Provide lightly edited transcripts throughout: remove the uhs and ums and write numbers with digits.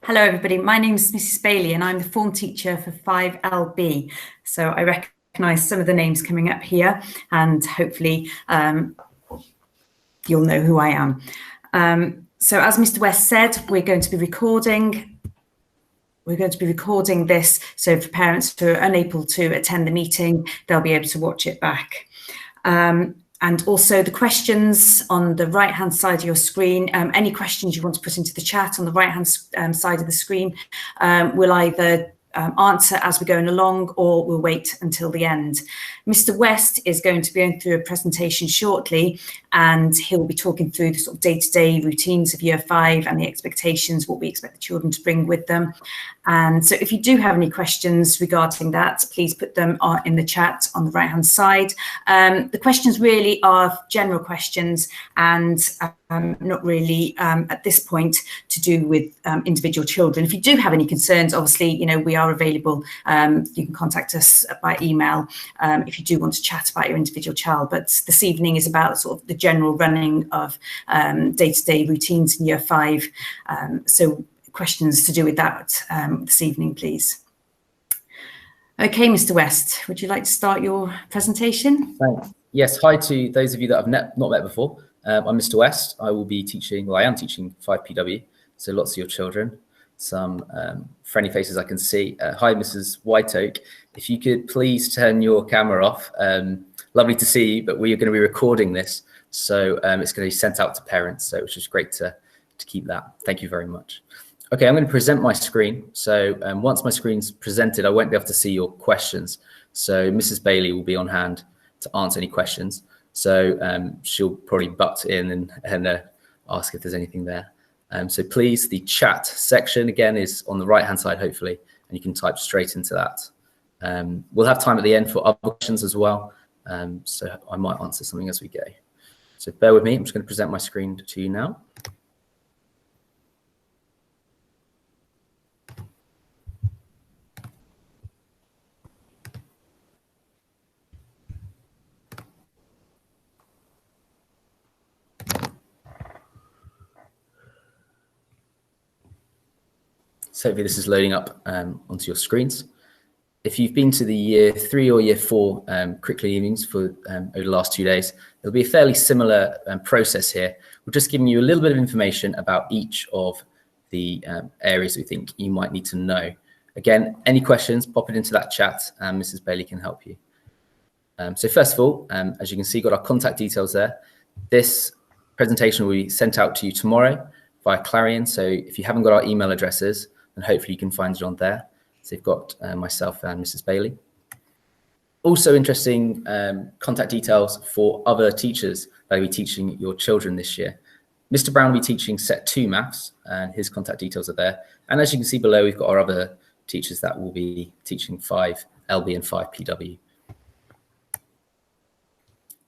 Hello, everybody. My name is Mrs. Bailey, and I'm the form teacher for 5LB. So I recognise some of the names coming up here, and hopefully you'll know who I am. So as Mr. West said, we're going to be recording this, so for parents who are unable to attend the meeting, they'll be able to watch it back. And also the questions on the right-hand side of your screen, any questions you want to put into the chat on the right-hand side of the screen, we'll either answer as we're going along, or we'll wait until the end. Mr. West is going to be going through a presentation shortly, and he'll be talking through the sort of day-to-day routines of Year 5 and the expectations, what we expect the children to bring with them. And so if you do have any questions regarding that, please put them in the chat on the right-hand side. The questions really are general questions, and not really at this point to do with individual children. If you do have any concerns, obviously, we are available. You can contact us by email if you do want to chat about your individual child. But this evening is about sort of the general running of day-to-day routines in Year 5. So questions to do with that this evening, please. Okay, Mr. West, would you like to start your presentation? Thanks. Yes, hi to those of you that I've not met before. I'm Mr. West. I will be teaching, I am teaching 5PW, so lots of your children. Some friendly faces I can see. Hi, Mrs. Whiteoak. If you could please turn your camera off. Lovely to see you, but we are going to be recording this, so it's going to be sent out to parents, so it's just great to keep that. Thank you very much. Okay, I'm going to present my screen. So once my screen's presented, I won't be able to see your questions. So Mrs. Bailey will be on hand to answer any questions. So she'll probably butt in and ask if there's anything there. So please, the chat section again is on the right-hand side, hopefully, and you can type straight into that. We'll have time at the end for other questions as well. So I might answer something as we go. So bear with me. I'm just going to present my screen to you now. So hopefully this is loading up onto your screens. If you've been to the Year 3 or Year 4 curriculum evenings for over the last 2 days, there'll be a fairly similar process here. We're just giving you a little bit of information about each of the areas we think you might need to know. Again, any questions, pop it into that chat and Mrs. Bailey can help you. So first of all, as you can see, got our contact details there. This presentation will be sent out to you tomorrow via Clarion. So if you haven't got our email addresses, then hopefully you can find it on there. So you've got myself and Mrs. Bailey. Also interesting contact details for other teachers that will be teaching your children this year. Mr. Brown will be teaching Set 2 Maths, and his contact details are there. And as you can see below, we've got our other teachers that will be teaching 5LB and 5PW.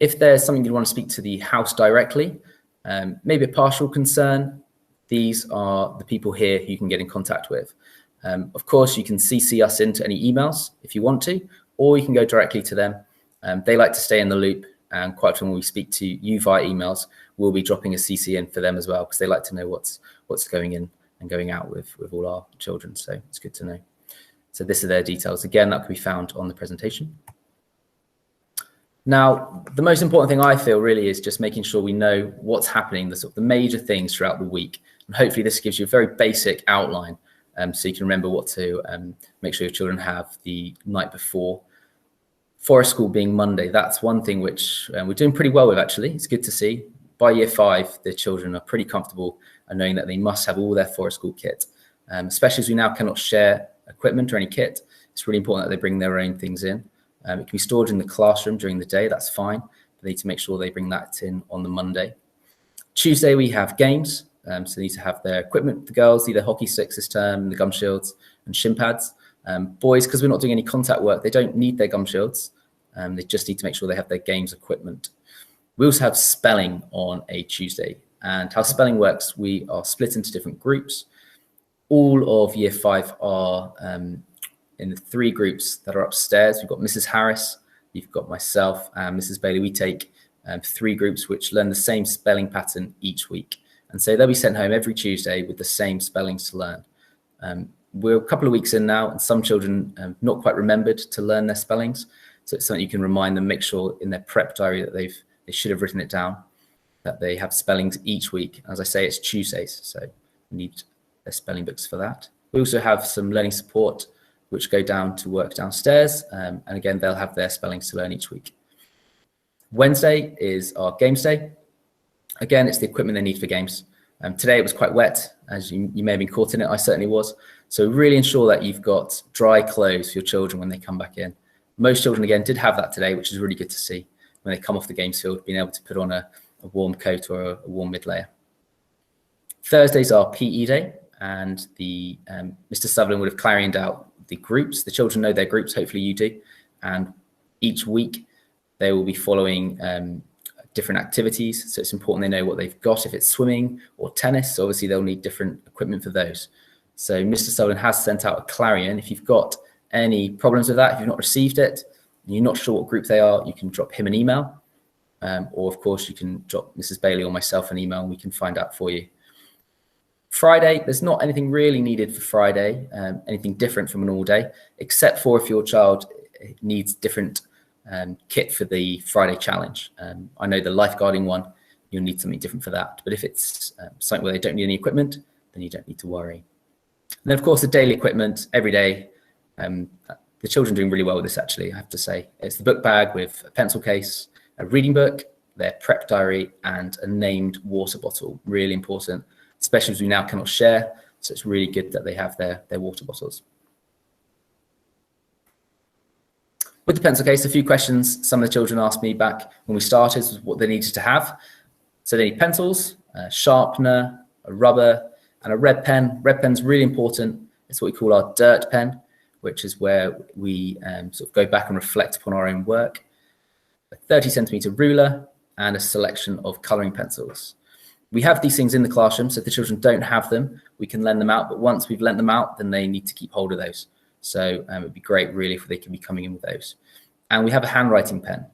If there's something you want to speak to the house directly, maybe a partial concern, these are the people here who you can get in contact with. Of course, you can CC us into any emails if you want to, or you can go directly to them. They like to stay in the loop, and quite often when we speak to you via emails, we'll be dropping a CC in for them as well, because they like to know what's going in and going out with all our children. So it's good to know. So this are their details. Again, that can be found on the presentation. Now, the most important thing I feel really is just making sure we know what's happening, the major things throughout the week. And hopefully this gives you a very basic outline so you can remember what to make sure your children have the night before. Forest School being Monday, that's one thing which we're doing pretty well with, actually. It's good to see. By Year 5, the children are pretty comfortable and knowing that they must have all their Forest School kit, especially as we now cannot share equipment or any kit. It's really important that they bring their own things in. It can be stored in the classroom during the day, that's fine. They need to make sure they bring that in on the Monday. Tuesday, we have games. So they need to have their equipment. The girls need their hockey sticks this term, the gum shields and shin pads. Boys, because we're not doing any contact work, they don't need their gum shields. They just need to make sure they have their games equipment. We also have spelling on a Tuesday. And how spelling works, we are split into different groups. All of Year 5 are in the 3 groups that are upstairs. We've got Mrs. Harris, you've got myself and Mrs. Bailey. We take 3 groups which learn the same spelling pattern each week. And so they'll be sent home every Tuesday with the same spellings to learn. We're a couple of weeks in now, and some children have not quite remembered to learn their spellings. So it's something you can remind them, make sure in their prep diary that they should have written it down, that they have spellings each week. As I say, it's Tuesdays, so you need their spelling books for that. We also have some learning support, which go down to work downstairs. And again, they'll have their spellings to learn each week. Wednesday is our games day. Again, it's the equipment they need for games. Today it was quite wet, as you may have been caught in it. I certainly was. So really ensure that you've got dry clothes for your children when they come back in. Most children, again, did have that today, which is really good to see when they come off the games field, being able to put on a warm coat or a warm mid-layer. Thursday's our PE day, and Mr. Sutherland would have clarioned out the groups. The children know their groups, hopefully you do. And each week they will be following different activities. So it's important they know what they've got. If it's swimming or tennis, obviously they'll need different equipment for those. So Mr. Sutherland has sent out a clarion. If you've got any problems with that, if you've not received it, and you're not sure what group they are, you can drop him an email. Or of course you can drop Mrs. Bailey or myself an email and we can find out for you. Friday, there's not anything really needed for Friday, anything different from an all day, except for if your child needs different kit for the Friday challenge. I know the lifeguarding one, you'll need something different for that. But if it's something where they don't need any equipment, then you don't need to worry. And then of course the daily equipment every day. The children are doing really well with this, actually, I have to say. It's the book bag with a pencil case, a reading book, their prep diary, and a named water bottle. Really important, especially as we now cannot share. So it's really good that they have their water bottles. With the pencil case, a few questions some of the children asked me back when we started was what they needed to have. So they need pencils, a sharpener, a rubber, and a red pen. Red pen's really important. It's what we call our dirt pen, which is where we sort of go back and reflect upon our own work. A 30-centimeter ruler and a selection of colouring pencils. We have these things in the classroom, so if the children don't have them, we can lend them out. But once we've lent them out, then they need to keep hold of those. So it would be great, really, if they can be coming in with those. And we have a handwriting pen.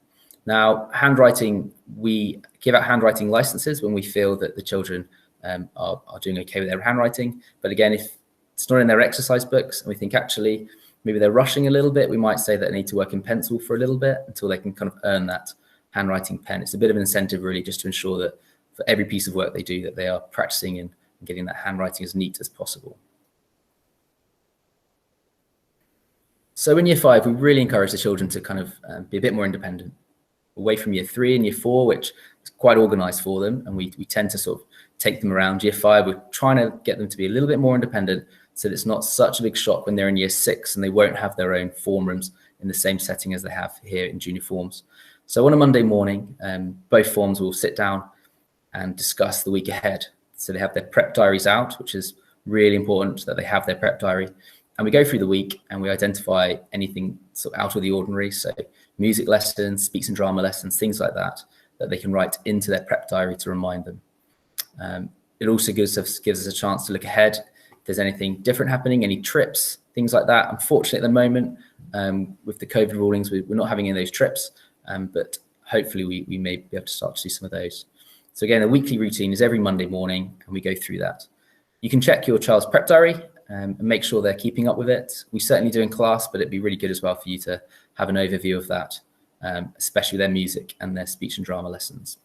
Now, handwriting, we give out handwriting licenses when we feel that the children are doing okay with their handwriting. But again, if it's not in their exercise books and we think actually maybe they're rushing a little bit, we might say that they need to work in pencil for a little bit until they can kind of earn that handwriting pen. It's a bit of an incentive, really, just to ensure that for every piece of work they do, that they are practicing and getting that handwriting as neat as possible. So in year 5, we really encourage the children to kind of be a bit more independent, away from year 3 and year 4, which is quite organized for them. And we tend to sort of take them around. Year 5, we're trying to get them to be a little bit more independent so that it's not such a big shock when they're in year 6 and they won't have their own form rooms in the same setting as they have here in junior forms. So on a Monday morning, both forms will sit down and discuss the week ahead. So they have their prep diaries out, which is really important that they have their prep diary. And we go through the week and we identify anything sort of out of the ordinary. So music lessons, speech and drama lessons, things like that, that they can write into their prep diary to remind them. It also gives us a chance to look ahead. If there's anything different happening, any trips, things like that. Unfortunately, at the moment, with the COVID rulings, we're not having any of those trips, but hopefully we may be able to start to do some of those. So again, a weekly routine is every Monday morning, and we go through that. You can check your child's prep diary and make sure they're keeping up with it. We certainly do in class, but it'd be really good as well for you to have an overview of that, especially their music and their speech and drama lessons.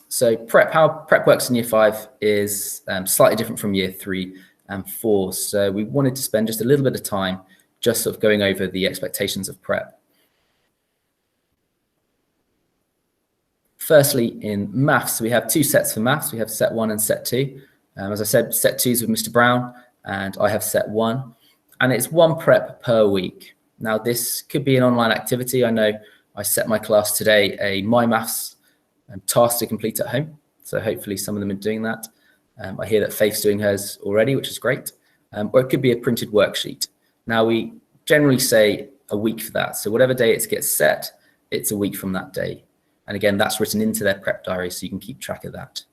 So how prep works in year 5 is slightly different from year 3 and 4. So we wanted to spend just a little bit of time just sort of going over the expectations of prep. Firstly, in maths, we have 2 sets for maths. We have set 1 and set 2. As I said, set 2 is with Mr. Brown, and I have set 1. And it's 1 prep per week. Now, this could be an online activity. I know I set my class today a My Maths task to complete at home. So hopefully some of them are doing that. I hear that Faith's doing hers already, which is great. Or it could be a printed worksheet. Now, we generally say a week for that. So whatever day it gets set, it's a week from that day. And again, that's written into their prep diary, so you can keep track of that.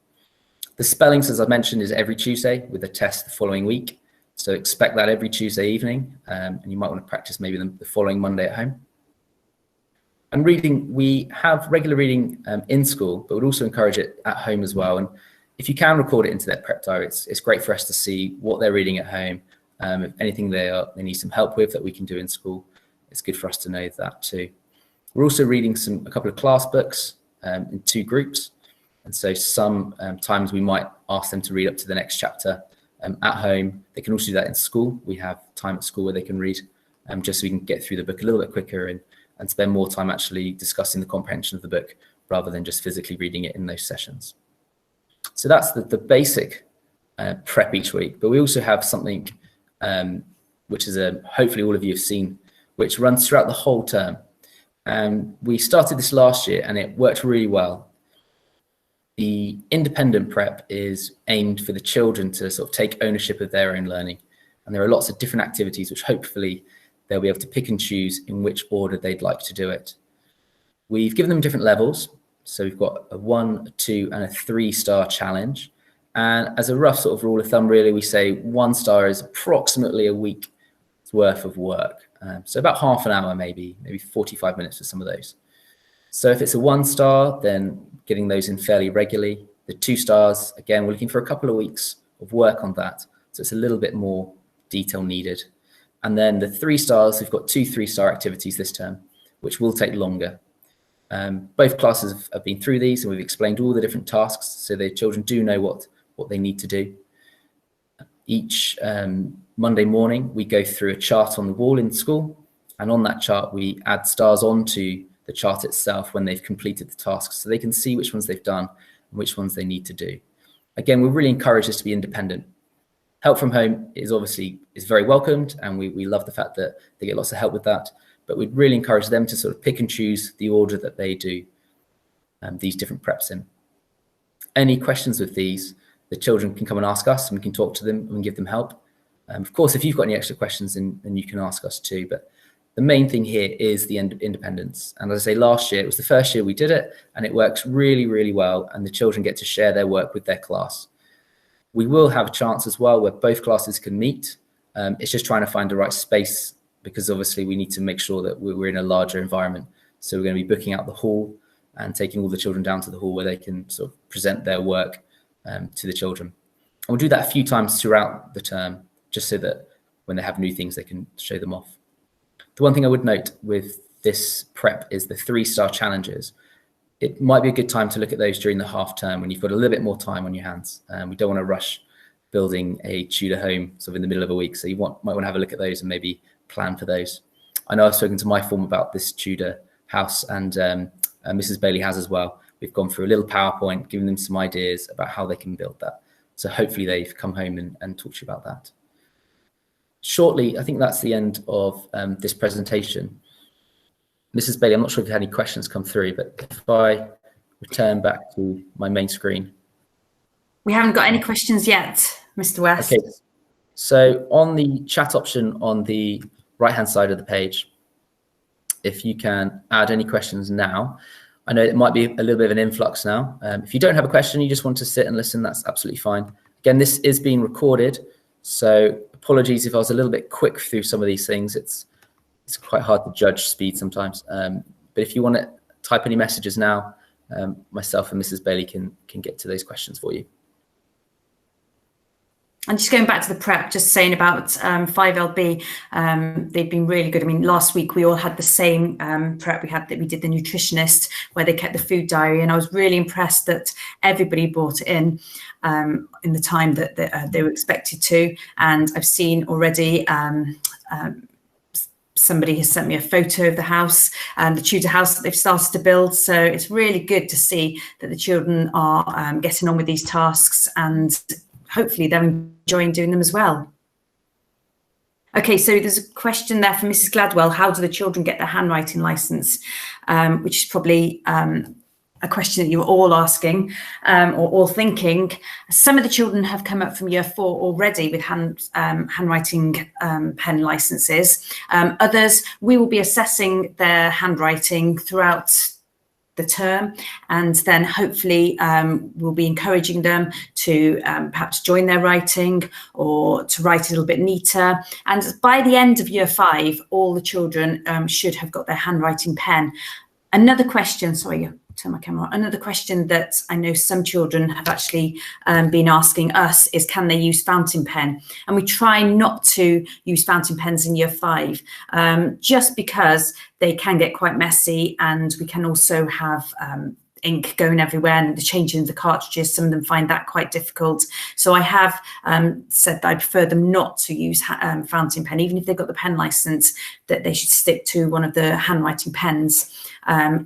The spellings, as I mentioned, is every Tuesday with a test the following week. So expect that every Tuesday evening. And you might want to practice maybe the following Monday at home. And reading, we have regular reading in school, but would also encourage it at home as well. And if you can record it into their prep diary, it's great for us to see what they're reading at home. If anything they need some help with that we can do in school, it's good for us to know that too. We're also reading a couple of class books in 2 groups. And so sometimes we might ask them to read up to the next chapter at home. They can also do that in school. We have time at school where they can read, just so we can get through the book a little bit quicker and spend more time actually discussing the comprehension of the book rather than just physically reading it in those sessions. So that's the basic prep each week. But we also have something which is hopefully all of you have seen, which runs throughout the whole term. We started this last year and it worked really well. The independent prep is aimed for the children to sort of take ownership of their own learning. And there are lots of different activities which hopefully they'll be able to pick and choose in which order they'd like to do it. We've given them different levels. So we've got a 1, a 2, and a 3-star challenge. And as a rough sort of rule of thumb, really, we say 1 star is approximately a week's worth of work. So about half an hour, maybe 45 minutes for some of those. So if it's a 1 star, then getting those in fairly regularly. The 2 stars, again, we're looking for a couple of weeks of work on that. So it's a little bit more detail needed. And then the 3 stars, we've got 2 3-star activities this term, which will take longer. Both classes have been through these and we've explained all the different tasks so the children do know what they need to do. Each Monday morning, we go through a chart on the wall in school, and on that chart, we add stars onto the chart itself when they've completed the tasks so they can see which ones they've done and which ones they need to do. Again, we really encourage this to be independent. Help from home is very welcomed, and we love the fact that they get lots of help with that, but we'd really encourage them to sort of pick and choose the order that they do these different preps in. Any questions with these, the children can come and ask us and we can talk to them and we can give them help. Of course, if you've got any extra questions, then you can ask us too, but the main thing here is the independence. And as I say, last year, it was the first year we did it, and it works really, really well, and the children get to share their work with their class. We will have a chance as well where both classes can meet. It's just trying to find the right space, because obviously we need to make sure that we're in a larger environment. So we're going to be booking out the hall and taking all the children down to the hall where they can sort of present their work to the children. And we'll do that a few times throughout the term, just so that when they have new things, they can show them off. The one thing I would note with this prep is the 3-star challenges. It might be a good time to look at those during the half term when you've got a little bit more time on your hands. We don't want to rush building a Tudor home sort of in the middle of a week. So you might want to have a look at those and maybe plan for those. I know I've spoken to my form about this Tudor house, and Mrs. Bailey has as well. We've gone through a little PowerPoint, giving them some ideas about how they can build that. So hopefully they've come home and talked to you about that. Shortly, I think that's the end of this presentation. Mrs. Bailey, I'm not sure if you had any questions come through, but if I return back to my main screen. We haven't got any questions yet, Mr. West. Okay. So on the chat option on the right-hand side of the page, if you can add any questions now. I know it might be a little bit of an influx now. If you don't have a question, you just want to sit and listen, that's absolutely fine. Again, this is being recorded, so apologies if I was a little bit quick through some of these things. It's quite hard to judge speed sometimes. But if you want to type any messages now, myself and Mrs. Bailey can get to those questions for you. And just going back to the prep, just saying about 5LB, they've been really good. I mean, last week we all had the same prep. We did the nutritionist where they kept the food diary, and I was really impressed that everybody brought it in the time that they were expected to. And I've seen already somebody has sent me a photo of the house, the Tudor house that they've started to build. So it's really good to see that the children are getting on with these tasks, and hopefully they're enjoying doing them as well. Okay, so there's a question there from Mrs. Gladwell. How do the children get their handwriting licence? Which is probably a question that you were all asking or all thinking. Some of the children have come up from year 4 already with handwriting pen licences. Others, we will be assessing their handwriting throughout the term, and then hopefully we'll be encouraging them to perhaps join their writing or to write a little bit neater. And by the end of year 5, all the children should have got their handwriting pen. Another question, sorry, turn my camera on. Another question that I know some children have actually been asking us is, can they use fountain pen? And we try not to use fountain pens in year 5, just because they can get quite messy, and we can also have ink going everywhere and the changing of the cartridges. Some of them find that quite difficult. So I have said that I prefer them not to use fountain pen, even if they've got the pen license, that they should stick to one of the handwriting pens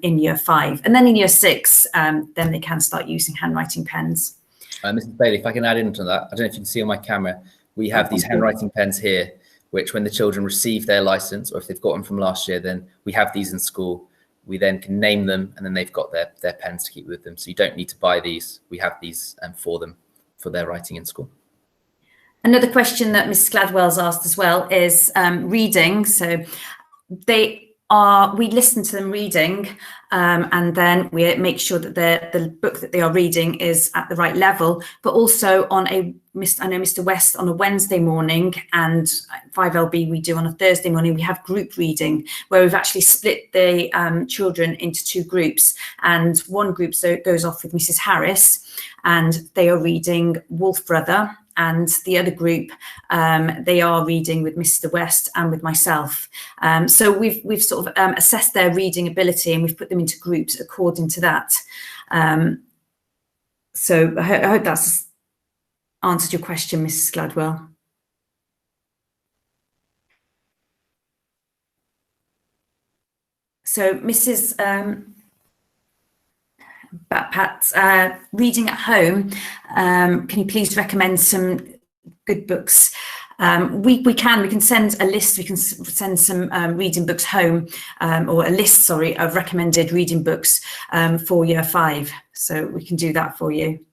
in year 5. And then in year 6, then they can start using handwriting pens. Mrs. Bailey, if I can add into that, I don't know if you can see on my camera, we have these handwriting pens here, which when the children receive their license, or if they've got them from last year, then we have these in school. We then can name them, and then they've got their pens to keep with them. So you don't need to buy these. We have these for them for their writing in school. Another question that Mrs. Gladwell's asked as well is reading. So we listen to them reading, and then we make sure that the book that they are reading is at the right level. But also I know Mr. West on a Wednesday morning, and 5LB we do on a Thursday morning, we have group reading where we've actually split the children into 2 groups, and one group goes off with Mrs. Harris, and they are reading Wolf Brother, and the other group they are reading with Mr. West and with myself. So we've sort of assessed their reading ability, and we've put them into groups according to that. So I hope that's answered your question, Mrs. Gladwell. So Mrs. Pat, reading at home, can you please recommend some good books? We can send a list, we can send some reading books home, or a list, sorry, of recommended reading books for year 5. So we can do that for you.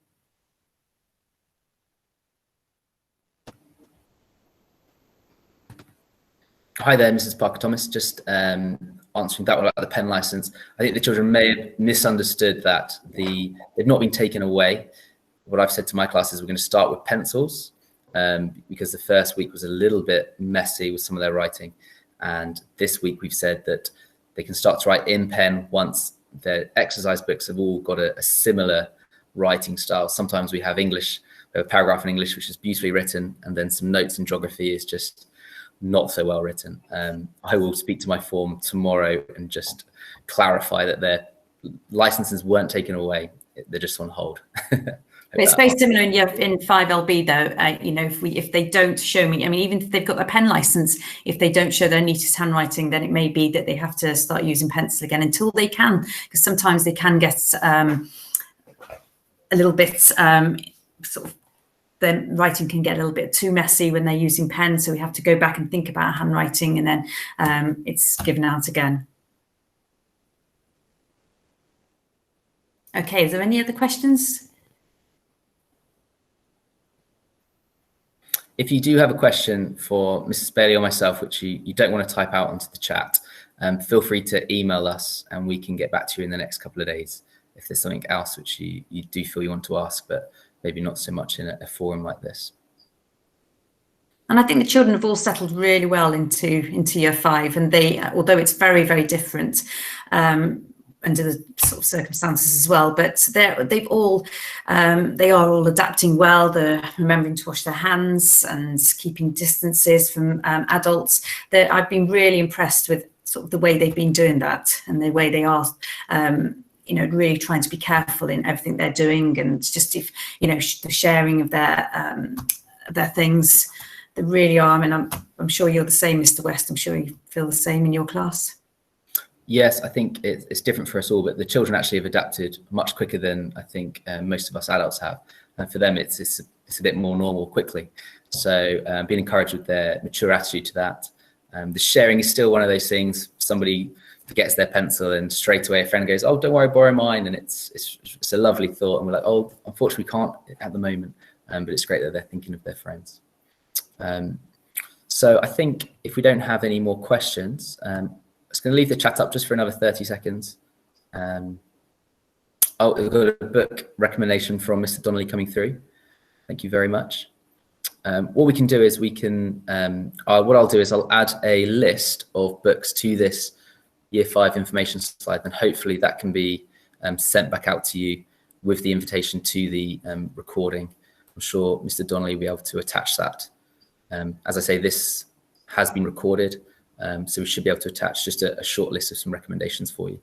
Hi there, Mrs. Parker-Thomas. Just answering that one about the pen license. I think the children may have misunderstood that they've not been taken away. What I've said to my class is we're going to start with pencils, because the first week was a little bit messy with some of their writing. And this week we've said that they can start to write in pen once their exercise books have all got a similar writing style. Sometimes we have English, we have a paragraph in English, which is beautifully written, and then some notes in geography is just not so well written. I will speak to my form tomorrow and just clarify that their licenses weren't taken away; they're just on hold. But it's very similar in 5LB though. You know, if they don't show me, I mean, even if they've got their pen license, if they don't show their neatest handwriting, then it may be that they have to start using pencil again until they can, because sometimes they can get a little bit sort of, the writing can get a little bit too messy when they're using pen. So we have to go back and think about handwriting, and then it's given out again. Okay, is there any other questions? If you do have a question for Mrs. Bailey or myself, which you don't want to type out onto the chat, feel free to email us and we can get back to you in the next couple of days if there's something else which you do feel you want to ask, but maybe not so much in a forum like this. And I think the children have all settled really well into year 5, and they, although it's very, very different under the sort of circumstances as well, but they are all adapting well. They're remembering to wash their hands and keeping distances from adults. I've been really impressed with sort of the way they've been doing that, and the way they are you know, really trying to be careful in everything they're doing, and just, if you know, the sharing of their things. They really are. I mean, I'm sure you're the same, Mr. West. I'm sure you feel the same in your class. Yes, I think it's different for us all, but the children actually have adapted much quicker than I think most of us adults have. And for them, it's a bit more normal quickly. So being encouraged with their mature attitude to that. The sharing is still one of those things. Somebody forgets their pencil and straight away a friend goes, "Oh, don't worry, borrow mine." And it's a lovely thought. And we're like, "Oh, unfortunately we can't at the moment." But it's great that they're thinking of their friends. So I think if we don't have any more questions, I'm just going to leave the chat up just for another 30 seconds. Oh, we've got a book recommendation from Mr. Donnelly coming through. Thank you very much. What we can do is we can, what I'll do is I'll add a list of books to this Year 5 information slide, and hopefully that can be sent back out to you with the invitation to the recording. I'm sure Mr. Donnelly will be able to attach that. As I say, this has been recorded, so we should be able to attach just a short list of some recommendations for you.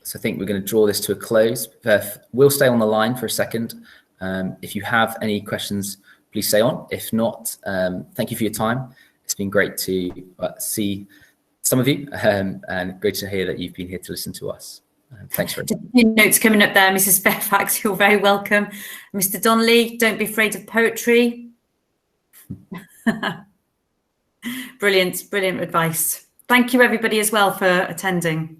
So I think we're going to draw this to a close. We'll stay on the line for a second. If you have any questions, please stay on. If not, thank you for your time. It's been great to see some of you, and great to hear that you've been here to listen to us. Thanks very much. Notes coming up there, Mrs. Fairfax, you're very welcome. Mr. Donnelly, don't be afraid of poetry. Brilliant, brilliant advice. Thank you everybody as well for attending.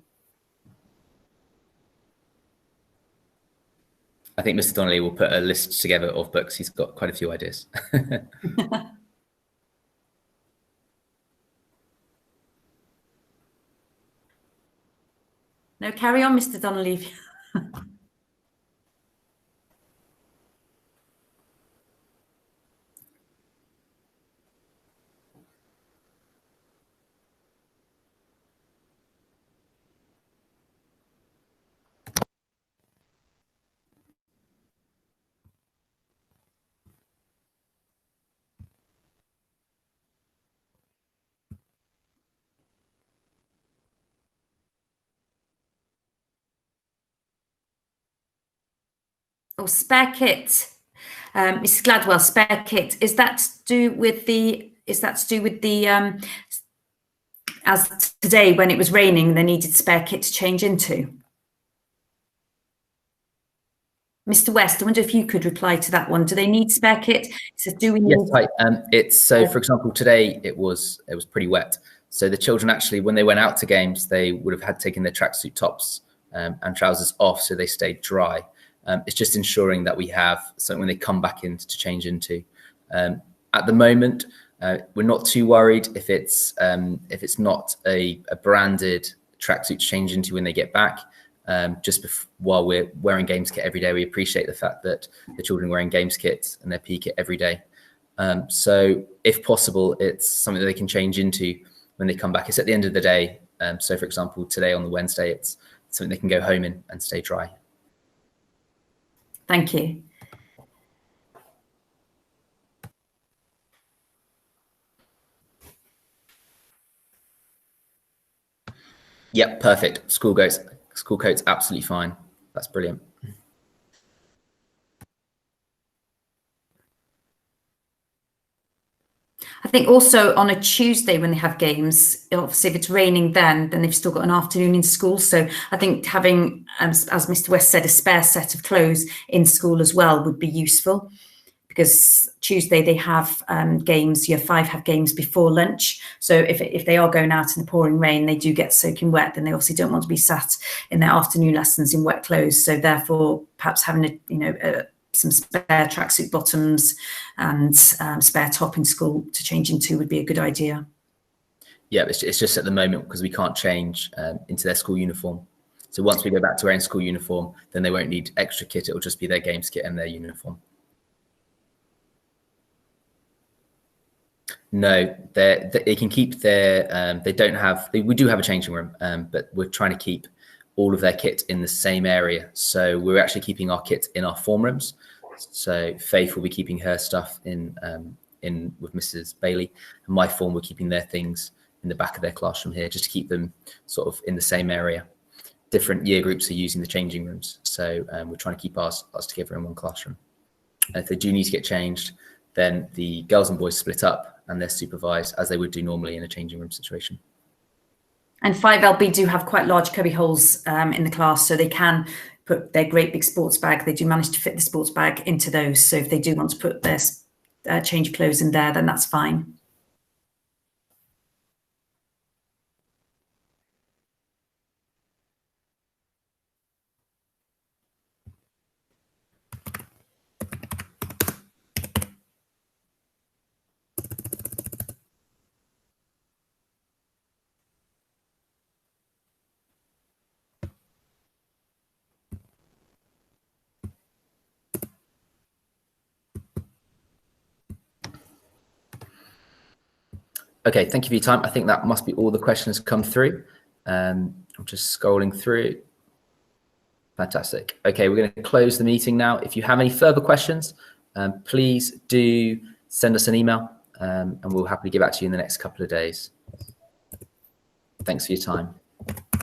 I think Mr. Donnelly will put a list together of books. He's got quite a few ideas. No, carry on, Mr. Donnelly. Oh, spare kit, Mrs. Gladwell, spare kit. Is that to do with the? As today when it was raining, they needed spare kit to change into. Mr. West, I wonder if you could reply to that one. Do they need spare kit? It says, do we need? Yes, right. It's so. For example, today it was pretty wet. So the children actually, when they went out to games, they would have had taken their tracksuit tops and trousers off, so they stayed dry. It's just ensuring that we have something when they come back in to change into. At the moment, we're not too worried if it's not a branded tracksuit to change into when they get back. While we're wearing games kit every day, we appreciate the fact that the children are wearing games kits and their PE kit every day. So if possible, it's something that they can change into when they come back. It's at the end of the day. So for example, today on the Wednesday, it's something they can go home in and stay dry. Thank you. Yep, perfect. School coat's absolutely fine. That's brilliant. I think also on a Tuesday when they have games, obviously if it's raining then they've still got an afternoon in school. So I think having, as Mr. West said, a spare set of clothes in school as well would be useful, because Tuesday they have games, Year 5 have games before lunch. So if they are going out in the pouring rain, they do get soaking wet, then they obviously don't want to be sat in their afternoon lessons in wet clothes. So therefore, perhaps having some spare tracksuit bottoms and spare top in school to change into would be a good idea. Yeah, it's just at the moment because we can't change into their school uniform. So once we go back to wearing school uniform, then they won't need extra kit. It'll just be their games kit and their uniform. No, they can keep their. We do have a changing room, but we're trying to keep all of their kit in the same area. So we're actually keeping our kit in our form rooms. So Faith will be keeping her stuff in with Mrs. Bailey, and my form we're keeping their things in the back of their classroom here, just to keep them sort of in the same area. Different year groups are using the changing rooms, so we're trying to keep us together in one classroom. And if they do need to get changed, then the girls and boys split up and they're supervised as they would do normally in a changing room situation. And 5LB do have quite large cubby holes in the class, so they can put their great big sports bag. They do manage to fit the sports bag into those. So if they do want to put their change of clothes in there, then that's fine. Okay, thank you for your time. I think that must be all the questions come through. I'm just scrolling through. Fantastic. Okay, we're going to close the meeting now. If you have any further questions, please do send us an email, and we'll happily get back to you in the next couple of days. Thanks for your time.